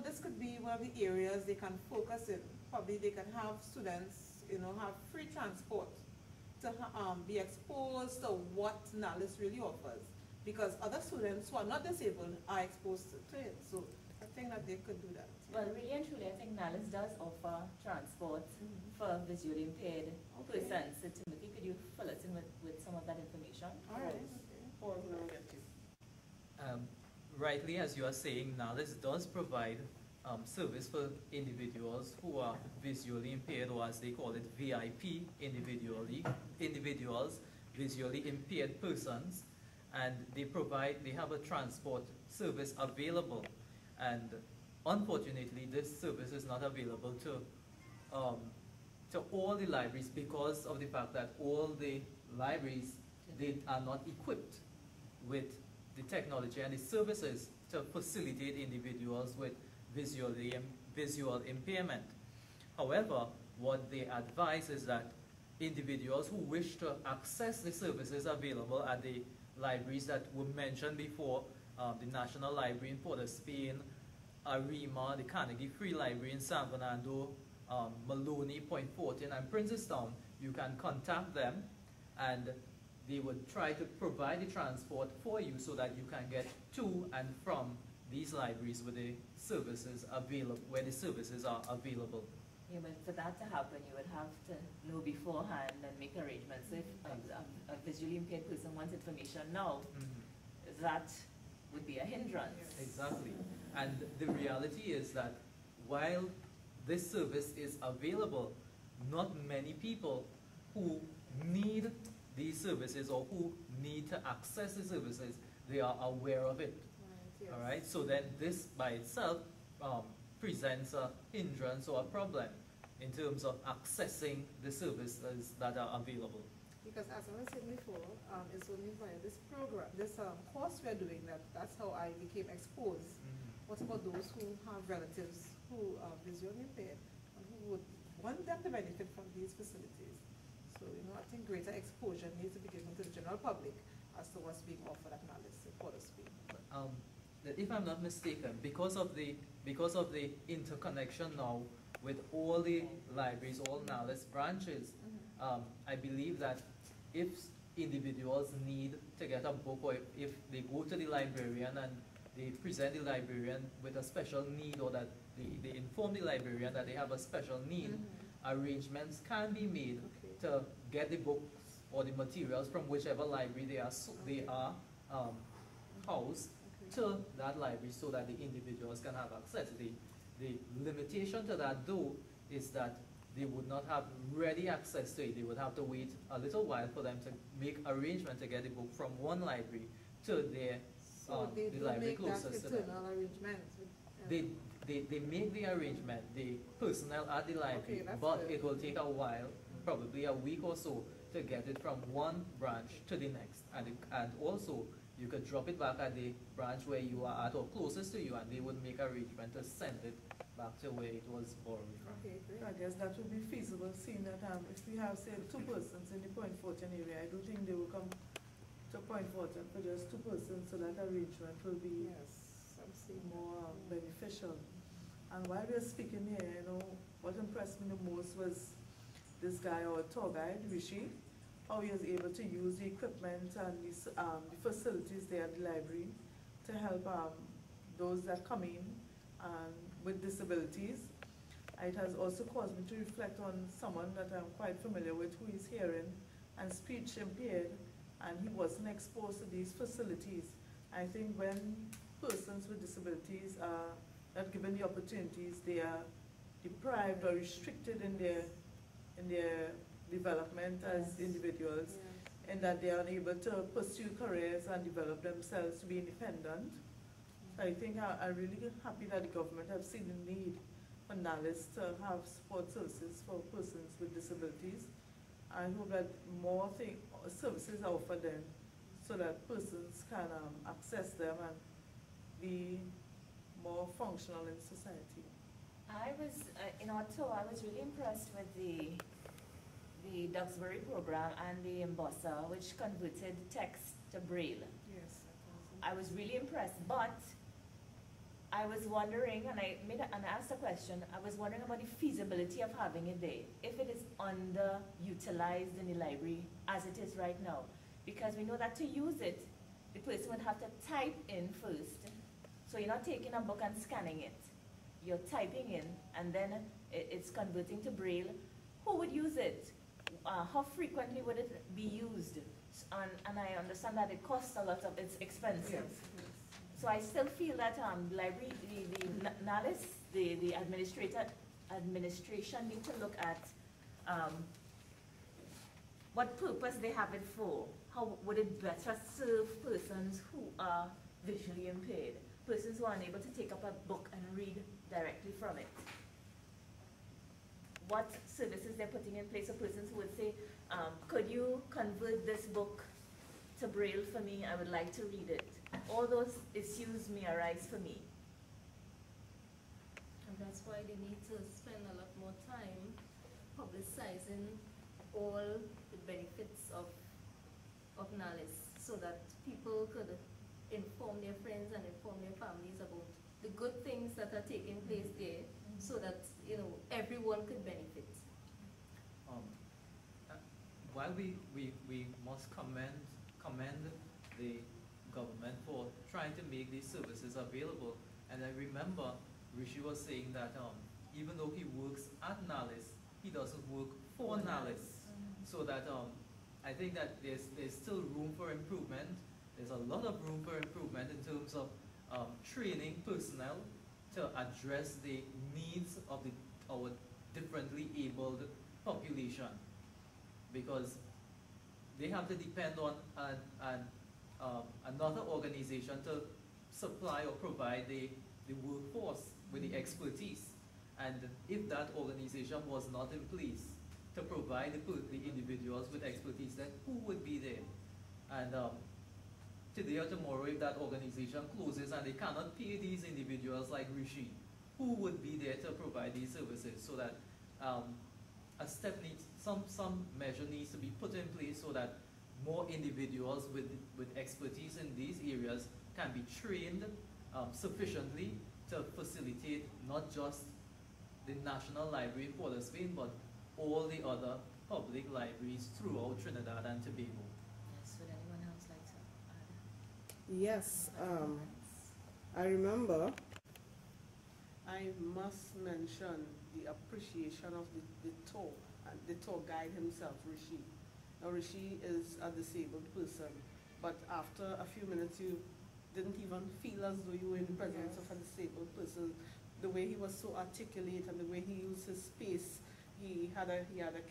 this could be one of the areas they can focus in. Probably they can have students, have free transport to be exposed to what NALIS really offers. Because other students who are not disabled are exposed to it. So I think that they could do that. Well, really and truly, I think NALIS does offer transport for visually impaired persons. So Timothy, could you fill us in with some of that information? All right. Rightly, as you are saying, NALIS does provide service for individuals who are visually impaired, or as they call it, VIP individuals, visually impaired persons, and they have a transport service available. And unfortunately, this service is not available to all the libraries because of the fact that all the libraries, they are not equipped with the technology and the services to facilitate individuals with visual impairment. However, what they advise is that individuals who wish to access the services available at the libraries that were mentioned before, the National Library in Port of Spain, ARIMA, the Carnegie Free Library in San Fernando, Maloney, Point Fortin, and Princestown, you can contact them and they would try to provide the transport for you so that you can get to and from these libraries where the services are available. Yeah, but for that to happen, you would have to know beforehand and make arrangements. So if a visually impaired person wants information now, that would be a hindrance. Exactly. And the reality is that while this service is available, not many people who need these services or who need to access the services, they are aware of it. Right, yes. All right. So then this by itself presents a hindrance or a problem in terms of accessing the services that are available. Because as I was saying before, it's only via this program, this course we're doing, that's how I became exposed. What about those who have relatives who are visually impaired and who would want them to benefit from these facilities? So, I think greater exposure needs to be given to the general public as to what's being offered at NALIS in Port of Spain. If I'm not mistaken, because of the interconnection now with all the libraries, all NALIS branches, I believe that if individuals need to get a book, or if they go to the librarian and they present the librarian with a special need, or that they inform the librarian that they have a special need, arrangements can be made to get the books or the materials from whichever library they are housed to that library so that the individuals can have access. The limitation to that, though, is that they would not have ready access to it. They would have to wait a little while for them to make arrangement to get the book from one library to their the library closest to them. They make the arrangement, the personnel at the library, but it will take a while, probably a week or so, to get it from one branch to the next. And also, you could drop it back at the branch where you are at or closest to you, and they would make arrangement to send it back to where it was borrowed from. Okay, great. I guess that would be feasible, seeing that if we have, say, 2 persons in the Point Fortin area, I don't think they will come to Point Fortin for just 2 persons, so that arrangement will be more beneficial. And while we are speaking here, what impressed me the most was this guy, our tour guide, Rishi, how he was able to use the equipment and the facilities there at the library to help those that come in with disabilities. It has also caused me to reflect on someone that I'm quite familiar with, who is hearing and speech impaired, and he wasn't exposed to these facilities. I think when persons with disabilities are not given the opportunities, they are deprived or restricted in their development as individuals, and that they are unable to pursue careers and develop themselves to be independent. So I think I'm really happy that the government have seen the need for NALIS to have support services for persons with disabilities. I hope that more services are offered then, so that persons can access them and be more functional in society. I was, in Otto, I was really impressed with the Duxbury program and the Embosser, which converted text to Braille. Yes. I was really impressed, but I was wondering, and I asked a question, I was wondering about the feasibility of having it there, if it is underutilized in the library as it is right now. Because we know that to use it, the person would have to type in first. So you're not taking a book and scanning it. You're typing in, and then it's converting to Braille. Who would use it? How frequently would it be used? And I understand that it costs a lot, it's expensive. Yes. So I still feel that library, the NALIS, the administration need to look at what purpose they have it for. How would it better serve persons who are visually impaired, persons who are unable to take up a book and read directly from it? What services they're putting in place for persons who would say, could you convert this book to Braille for me? I would like to read it. All those issues may arise for me. And that's why they need to spend a lot more time publicizing all the benefits of NALIS, so that people could inform their friends and inform their families about the good things that are taking place there, so that, you know, everyone could benefit. While we must commend the government for trying to make these services available, and I remember Rishi was saying that even though he works at NALIS, he doesn't work for NALIS. So that I think that there's still room for improvement. There's a lot of room for improvement in terms of training personnel to address the needs of our differently abled population, because they have to depend on another organization to supply or provide the workforce with the expertise. And if that organization was not in place to provide the individuals with expertise, then who would be there? And today or tomorrow, if that organization closes and they cannot pay these individuals like Rishi, who would be there to provide these services? So that a step needs, some measure needs to be put in place so that more individuals with expertise in these areas can be trained sufficiently to facilitate not just the National Library in Port of Spain, but all the other public libraries throughout Trinidad and Tobago. Yes, would anyone else like to add? Yes, I remember I must mention the appreciation of the tour, and the tour guide himself, Rishi. Now, Rishi is a disabled person, but after a few minutes you didn't even feel as though you were in the presence of a disabled person. The way he was so articulate and the way he used his space, he had a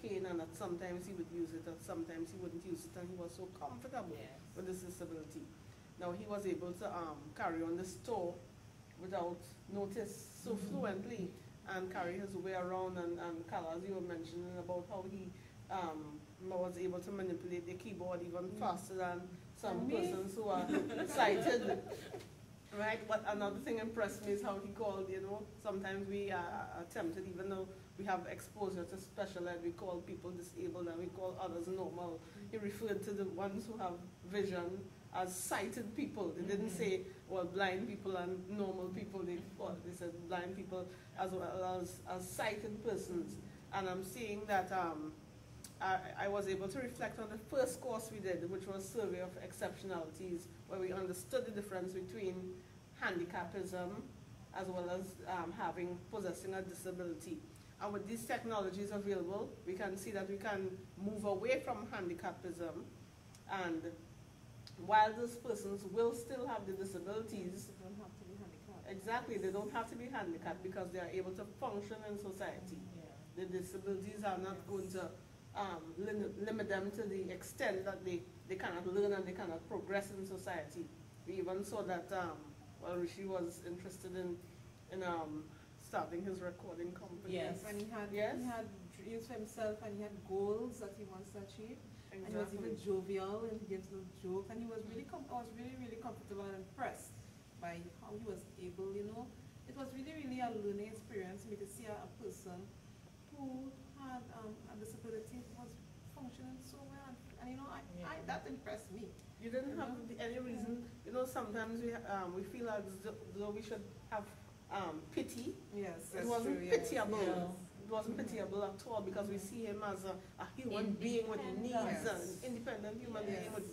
cane, and that sometimes he would use it and sometimes he wouldn't use it, and he was so comfortable with his disability. Now he was able to carry on this tour without notice so fluently, and carry his way around, and Carla, as you were mentioning about how he was able to manipulate the keyboard even faster than some persons who are sighted. Right, but another thing impressed me is how he called, you know, sometimes we are tempted, even though we have exposure to special ed, we call people disabled and we call others normal. He referred to the ones who have vision as sighted people. They didn't say, well, blind people and normal people. They said blind people as well as sighted persons. And I'm seeing that I was able to reflect on the first course we did, which was Survey of Exceptionalities, where we understood the difference between handicapism as well as possessing a disability. And with these technologies available, we can see that we can move away from handicapism, and while those persons will still have the disabilities, They don't have to be handicapped. exactly, they don't have to be handicapped because they are able to function in society. The disabilities are not going to limit them to the extent that they cannot learn and they cannot progress in society. We even saw that Rishi was interested in starting his recording company. Yes. And he had dreams for himself, and he had goals that he wants to achieve. Exactly. And he was even jovial, and he gives little jokes, and he was really, I was really, really comfortable and impressed by how he was able, you know. It was really, really a learning experience for me to see a person who had a disability was functioning so well, and you know, that impressed me. You didn't have any reason, you know, sometimes we feel as though we should have pity. Yes, It that's wasn't true, pitiable. yes. It wasn't pitiable at all because we see him as a human being with needs, Independent. an independent human being with